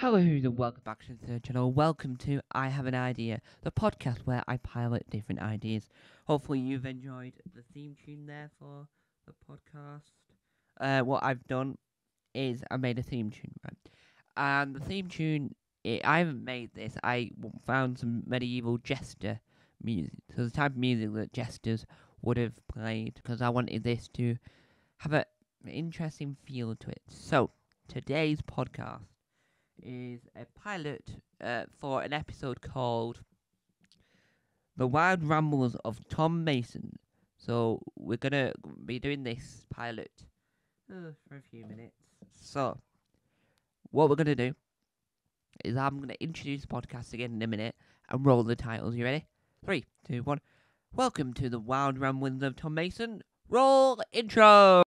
Hello and welcome back to the third channel. Welcome to I Have an Idea, the podcast where I pilot different ideas. Hopefully you've enjoyed the theme tune there for the podcast. What I've done is I made a theme tune, right? And the theme tune, I haven't made this. I found some medieval jester music. So the type of music that jesters would have played, because I wanted this to have an interesting feel to it. So today's podcast is a pilot for an episode called The Wild Rambles of Tom Mason. So we're going to be doing this pilot for a few minutes. So what we're going to do is I'm going to introduce the podcast again in a minute and roll the titles. You ready? 3, 2, 1. Welcome to The Wild Ramblings of Tom Mason. Roll intro!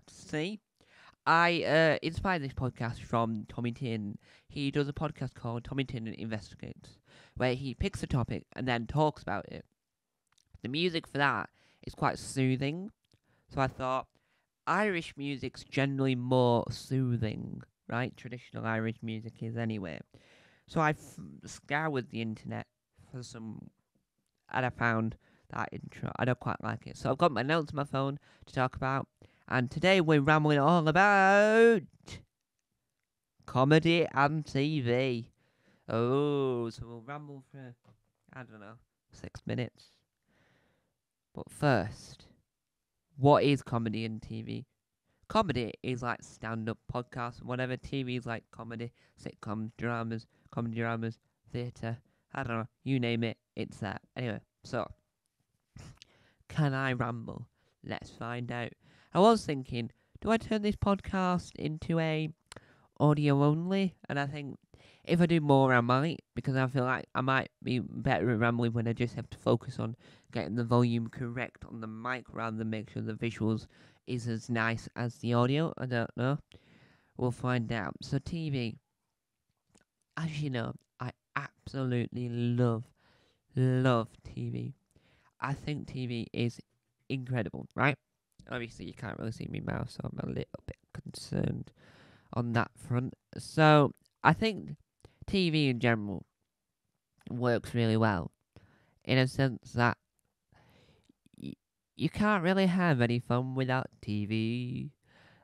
See, I inspired this podcast from Tommy Tin. He does a podcast called Tommy Tin Investigates, where he picks a topic and then talks about it. The music for that is quite soothing, so I thought Irish music's generally more soothing, right? Traditional Irish music is anyway. So I scoured the internet for some, and I found that intro. I don't quite like it, so I've got my notes on my phone to talk about. And today we're rambling all about comedy and TV. Oh, so we'll ramble for, I don't know, 6 minutes. But first, what is comedy and TV? Comedy is like stand-up podcasts, whatever. TV is like comedy, sitcoms, comedy dramas, theatre. I don't know, you name it, it's there. Anyway, so, can I ramble? Let's find out. I was thinking, do I turn this podcast into a audio only? And I think if I do more, I might, because I feel like I might be better at rambling when I just have to focus on getting the volume correct on the mic rather than make sure the visuals is as nice as the audio. I don't know. We'll find out. So TV, as you know, I absolutely love TV. I think TV is incredible, right? Obviously, you can't really see me mouse, so I'm a little bit concerned on that front. So, I think TV in general works really well in a sense that you can't really have any fun without TV.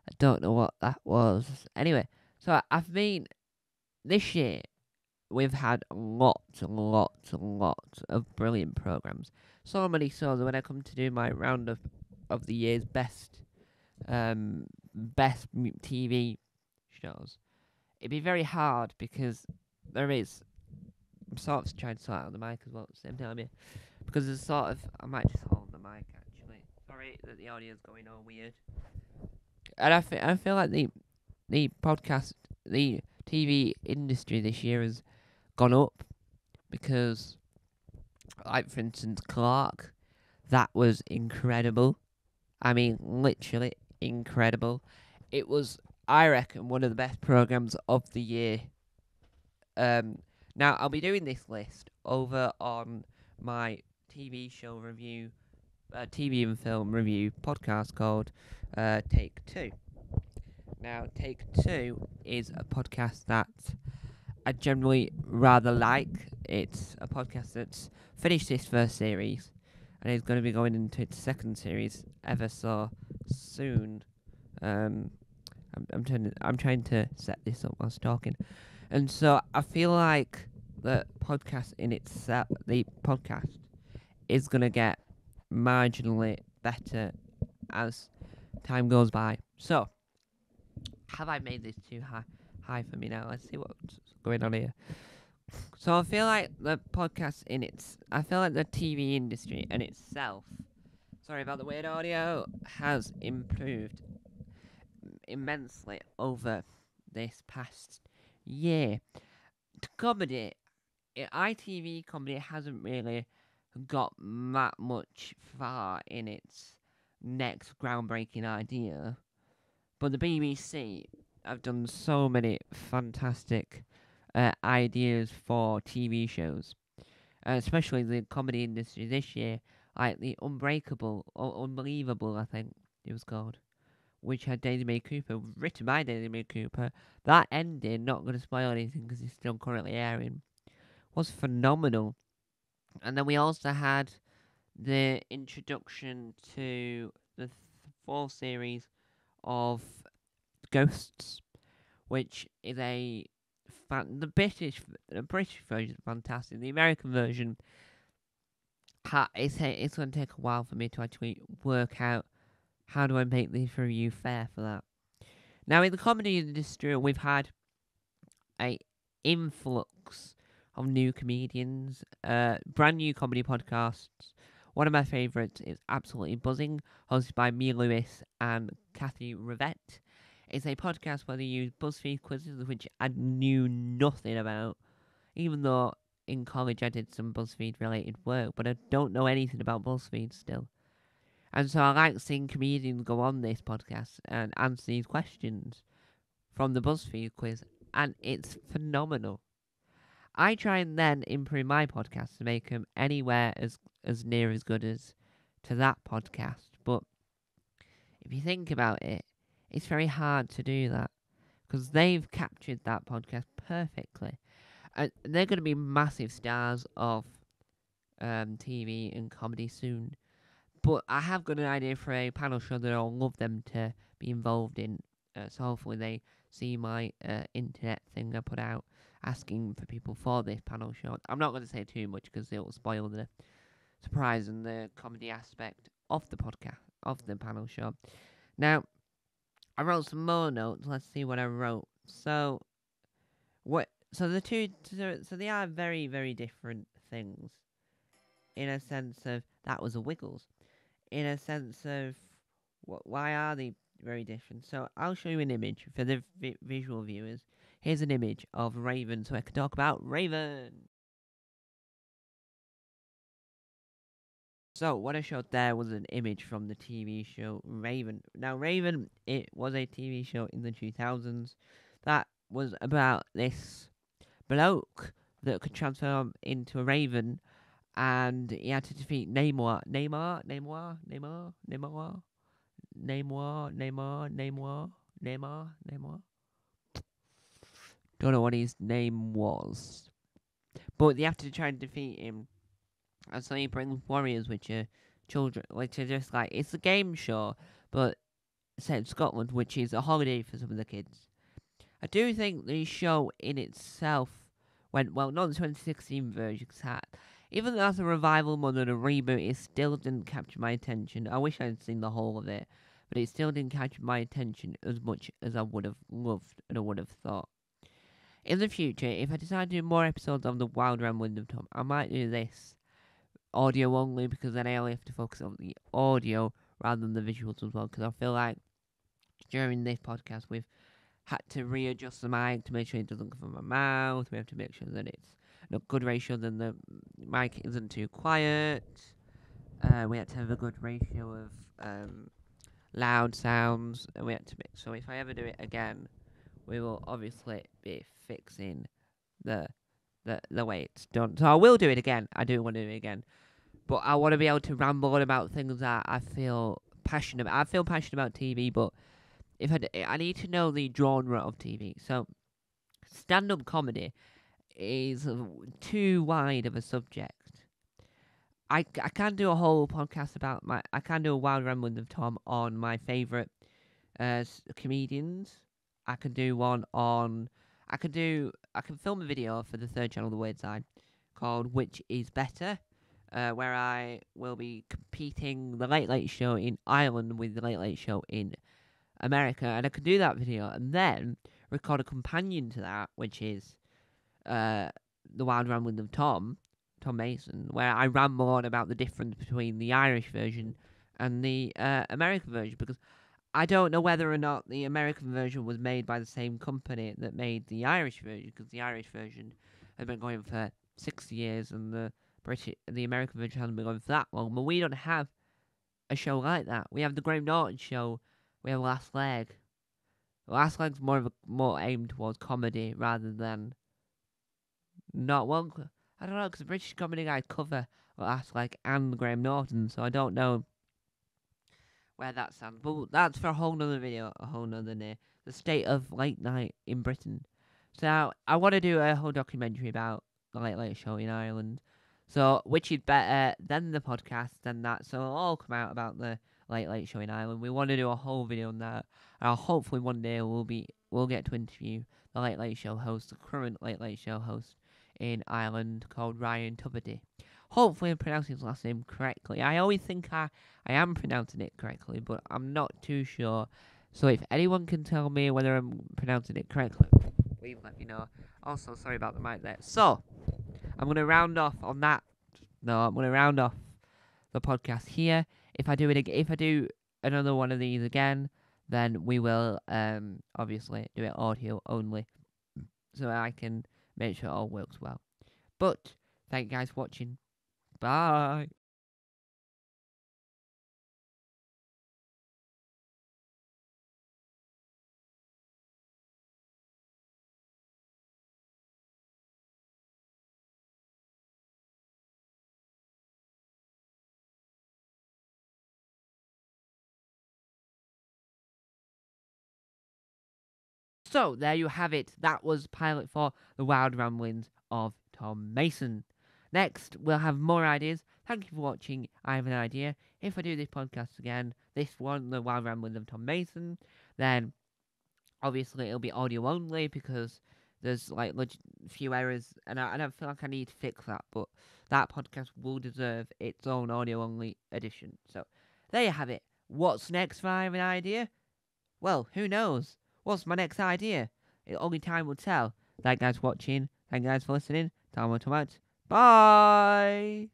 I don't know what that was. Anyway, so I've been this year. We've had lots and lots and lots of brilliant programs. So many so that when I come to do my roundup of the year's best TV shows, it'd be very hard because there is. I'm sort of trying to sort out the mic as well at the same time, yeah. Because there's sort of. I might just hold the mic actually. Sorry that the audio's going all weird. And I feel like the podcast, the TV industry this year has gone up because, like for instance, Clark, that was incredible. I mean, literally incredible. It was, I reckon, one of the best programs of the year. Now I'll be doing this list over on my TV show review, TV and film review podcast called Take Two. Now, Take Two is a podcast that I generally rather like. It's a podcast that's finished its first series and is going to be going into its second series ever so soon. I'm trying to set this up whilst talking, and so I feel like the podcast in itself, the podcast, is going to get marginally better as time goes by. So, have I made this too high for me now? Let's see what's going on here. So I feel like the podcast I feel like the TV industry in itself, sorry about the weird audio, has improved immensely over this past year. Comedy, ITV comedy hasn't really got that much far in its next groundbreaking idea. But the BBC have done so many fantastic ideas for TV shows, especially the comedy industry this year, like the Unbreakable or Unbelievable, I think it was called, which had Daisy May Cooper, written by Daisy May Cooper. That ending, not going to spoil anything because it's still currently airing, was phenomenal. And then we also had the introduction to the fourth series of Ghosts, which is the British version is fantastic. The American version, it's going to take a while for me to actually work out how do I make this review fair for that. Now, in the comedy industry, we've had a influx of new comedians, brand new comedy podcasts. One of my favourites is Absolutely Buzzing, hosted by Mia Lewis and Kathy Rivette. It's a podcast where they use BuzzFeed quizzes, which I knew nothing about, even though in college I did some BuzzFeed related work, but I don't know anything about BuzzFeed still. And so I like seeing comedians go on this podcast and answer these questions from the BuzzFeed quiz, and it's phenomenal. I try and then improve my podcast to make them anywhere as near as good as to that podcast. But if you think about it, it's very hard to do that because they've captured that podcast perfectly. And they're going to be massive stars of TV and comedy soon. But I have got an idea for a panel show that I'll love them to be involved in. So hopefully they see my internet thing I put out asking for people for this panel show. I'm not going to say too much because it will spoil the surprise and the comedy aspect of the podcast, of the panel show. Now, I wrote some more notes. Let's see what I wrote. So the two, so they are very, very different things in a sense of that was a Wiggles. In a sense of why are they very different? So I'll show you an image for the visual viewers. Here's an image of Raven, so I can talk about Raven. So what I showed there was an image from the TV show Raven. Now Raven, it was a TV show in the 2000s that was about this bloke that could transform into a raven, and he had to defeat Namor. Don't know what his name was, but they have to try and defeat him. And so he brings warriors, which are children, which are just like it's a game show, but set in Scotland, which is a holiday for some of the kids. I do think the show in itself went well, not the 2016 version, even though that's a revival more than a reboot, it still didn't capture my attention. I wish I'd seen the whole of it, but it still didn't capture my attention as much as I would have loved and I would have thought. In the future, if I decide to do more episodes of the Wild Ramblings of Tom, I might do this audio only because then I only have to focus on the audio rather than the visuals as well. Because I feel like during this podcast we've had to readjust the mic to make sure it doesn't come from my mouth. We have to make sure that it's a good ratio, then the mic isn't too quiet. We had to have a good ratio of loud sounds, and we had to make so if I ever do it again, we will obviously be fixing the way it's done. So I will do it again. I do want to do it again, but I want to be able to ramble on about things that I feel passionate about. I feel passionate about TV, but if I need to know the genre of TV. So stand-up comedy is too wide of a subject. I can do a whole podcast about I can do a Wild Ramblings of Tom on my favourite comedians. I can do one on. I can film a video for the third channel, The Weird Side, called "Which Is Better," where I will be competing the Late Late Show in Ireland with the Late Late Show in America, and I could do that video and then record a companion to that, which is the Wild Ramblings of Tom Mason, where I ramble on about the difference between the Irish version and the American version, because I don't know whether or not the American version was made by the same company that made the Irish version, because the Irish version has been going for 60 years and the the American version hasn't been going for that long, but we don't have a show like that. We have the Graham Norton show. We have Last Leg. Last Leg's more aimed towards comedy rather than not one. I don't know, because the British comedy guys cover Last Leg and Graham Norton, so I don't know where that stands. But that's for a whole nother video, a whole nother day. The state of late night in Britain. So I want to do a whole documentary about the Late Late Show in Ireland. So which is better than the podcast than that. So it'll all come out about the Late Late Show in Ireland. We want to do a whole video on that. And hopefully one day we'll get to interview the Late Late Show host, the current Late Late Show host in Ireland, called Ryan Tuberty. Hopefully I'm pronouncing his last name correctly. I always think I am pronouncing it correctly, but I'm not too sure. So if anyone can tell me whether I'm pronouncing it correctly, please let me know. Also, sorry about the mic there. So, I'm going to round off on that. No, I'm going to round off the podcast here. If I do another one of these again, then we will obviously do it audio only, so I can make sure it all works well. But thank you guys for watching. Bye. So, there you have it. That was pilot for The Wild Ramblings of Tom Mason. Next, we'll have more ideas. Thank you for watching. I have an idea. If I do this podcast again, this one, The Wild Ramblings of Tom Mason, then obviously it'll be audio only because there's like few errors, and I don't feel like I need to fix that, but that podcast will deserve its own audio only edition. So, there you have it. What's next if I have an idea? Well, who knows? What's my next idea? Only time will tell. Thank you guys for watching. Thank you guys for listening. Tell me too much. Bye!